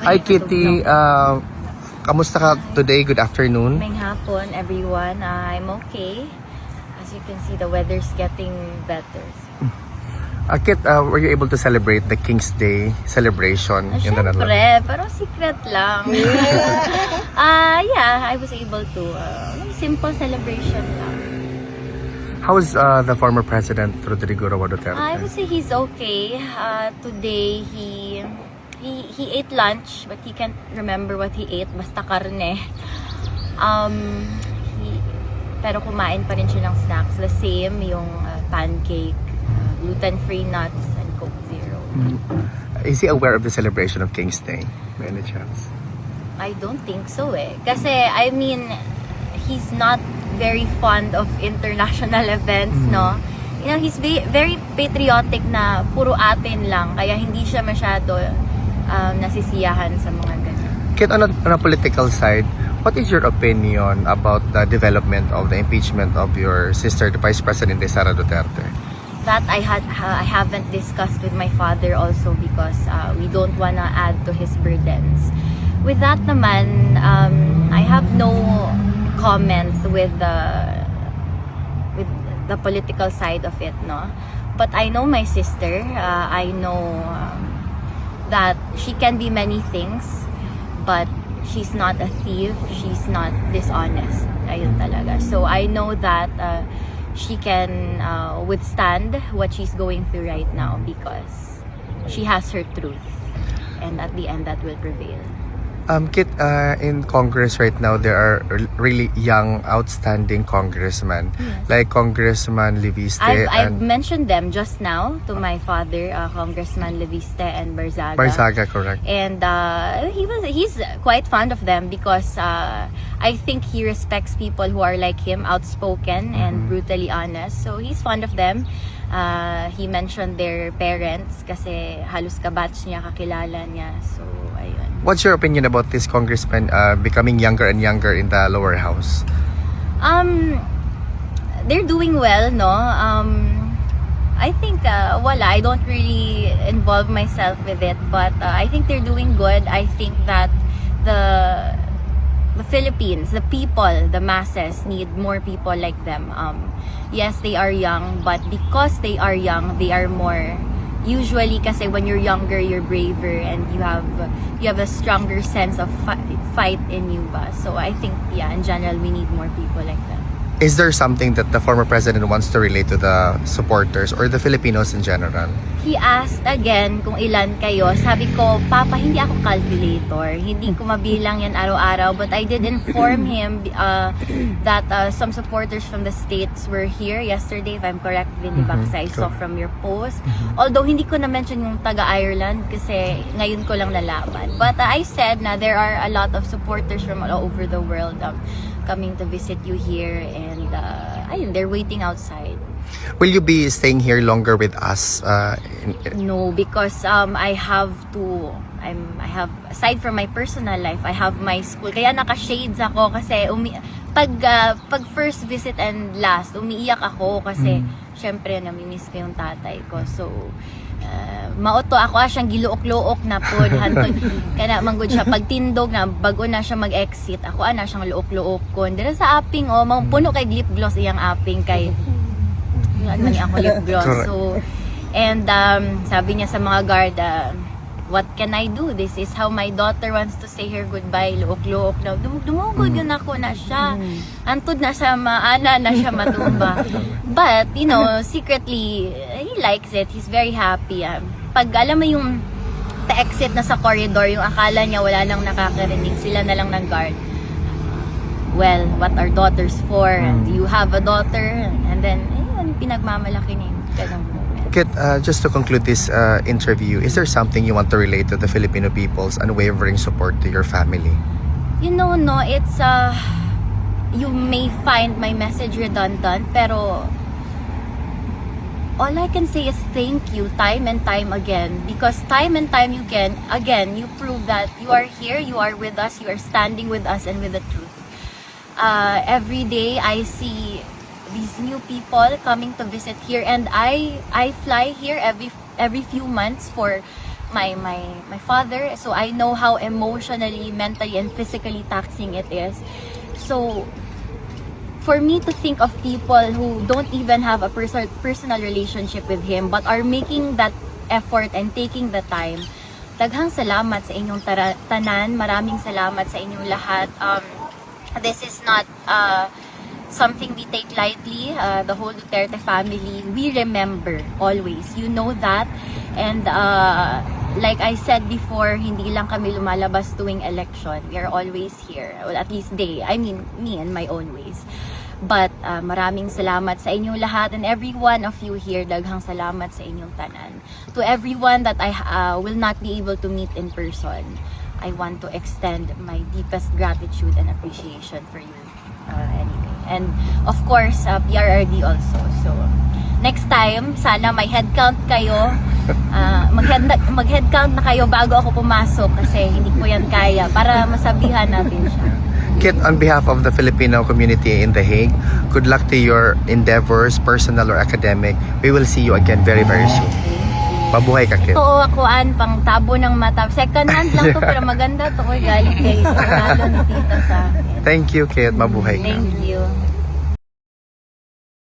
Hi Kitty, kamusta ka today? Good afternoon. May hapon, everyone. I'm okay. As you can see, the weather's getting better. Kit, were you able to celebrate the King's Day celebration in the Netherlands? Siyempre, pero secret lang. Yeah, I was able to. Simple celebration lang. How is the former President Rodrigo Roa Duterte? I would say he's okay. Today, he ate lunch, but he can't remember what he ate. Basta karne. Pero kumain pa rin siya ng snacks. The same, yung pancake, gluten-free nuts, and Coke Zero. Is he aware of the celebration of King's Day? By any chance? I don't think so Kasi, I mean, he's not very fond of international events, no? You know, he's very patriotic na puro atin lang. Kaya hindi siya masyado nasisiyahan sa mga ganyan. Kit, on a political side, what is your opinion about the development of the impeachment of your sister, the Vice President Sara Duterte? That I haven't discussed with my father also because we don't wanna add to his burdens. With that naman, I have no comment with the political side of it, no? But I know my sister. I know that she can be many things, but she's not a thief. She's not dishonest. Ayun talaga. So I know that she can withstand what she's going through right now because she has her truth, and at the end that will prevail. Kit, in Congress right now, there are really young, outstanding congressmen, Yes. like Congressman Leviste I've and mentioned them just now to my father, Congressman Leviste and Barzaga. Barzaga, correct? And he's quite fond of them because I think he respects people who are like him, outspoken and brutally honest. So he's fond of them. He mentioned their parents kasi halos kabatch niya, kakilala niya. So ayun. What's your opinion about this congressman becoming younger and younger in the lower house? They're doing well, no? I think I don't really involve myself with it, but I think they're doing good. I think that the Philippines, the people, the masses need more people like them. Yes, they are young, but because they are young, they are more. Usually, kasi when you're younger, you're braver and you have a stronger sense of fight in you, ba? So I think, yeah, in general, we need more people like that. Is there something that the former president wants to relate to the supporters or the Filipinos in general? He asked again kung ilan kayo. Sabi ko, Papa, hindi ako calculator. Hindi ko mabilang yan araw-araw. But I did inform him that some supporters from the States were here yesterday, if I'm correct, Vinny Baksa, I saw from your post. Although hindi ko na-mention yung taga-Ireland kasi ngayon ko lang nalaman. But I said na there are a lot of supporters from all over the world coming to visit you here, and ayun, they're waiting outside. Will you be staying here longer with us? No, because I have aside from my personal life, I have my school. Kaya naka-shades ako kasi pag first visit and last, umiiyak ako kasi syempre namimiss ko yung tatay ko. So maoto ako siyang giluok-luok na pod hantod kana manggod siya pagtindog na bago na siya mag-exit ako ana siyang luok-luok kon dira sa aping puno kay lip gloss iyang aping kay man ako lip gloss. So and sabi niya sa mga guard, what can I do? This is how my daughter wants to say her goodbye. Luok-luok na. Dumugod yun ako na siya. Antod na siya maana na siya matumba. But, you know, secretly, he likes it. He's very happy. Pag alam mo yung pa-exit na sa corridor, yung akala niya wala nang nakakarinig, sila na lang ng guard. Well, what are daughters for? And you have a daughter? And then, ayun, pinagmamalaki niya yung ganang moment. Kit, just to conclude this interview, is there something you want to relate to the Filipino people's unwavering support to your family? You know, no, it's you may find my message redundant, pero all I can say is thank you time and time again, because time and time again you prove that you are here, you are with us, you are standing with us and with the truth. Every day I see these new people coming to visit here, and I fly here every few months for my father, so I know how emotionally, mentally, and physically taxing it is. So, for me to think of people who don't even have a personal relationship with him but are making that effort and taking the time, daghang salamat sa inyong tanan. Maraming salamat sa inyong lahat. This is not something we take lightly. The whole Duterte family, we remember always. You know that. And like I said before, hindi lang kami lumalabas tuwing election. We are always here. Well, at least me in my own ways. But maraming salamat sa inyong lahat, and every one of you here, daghang salamat sa inyong tanan. To everyone that I will not be able to meet in person, I want to extend my deepest gratitude and appreciation for you anyway. And of course, PRRD also. So, next time, sana may head count kayo. Mag-head count na kayo bago ako pumasok kasi hindi ko yan kaya, para masabihan natin siya. Kit, on behalf of the Filipino community in The Hague, good luck to your endeavors, personal or academic. We will see you again very, very soon. Mabuhay ka, Kit. Oo, akuan, pang tabo ng mata. Second hand lang to, pero maganda to. Galing kay regalo ni tita sa akin. Thank you, Kit. Mabuhay ka. Thank you.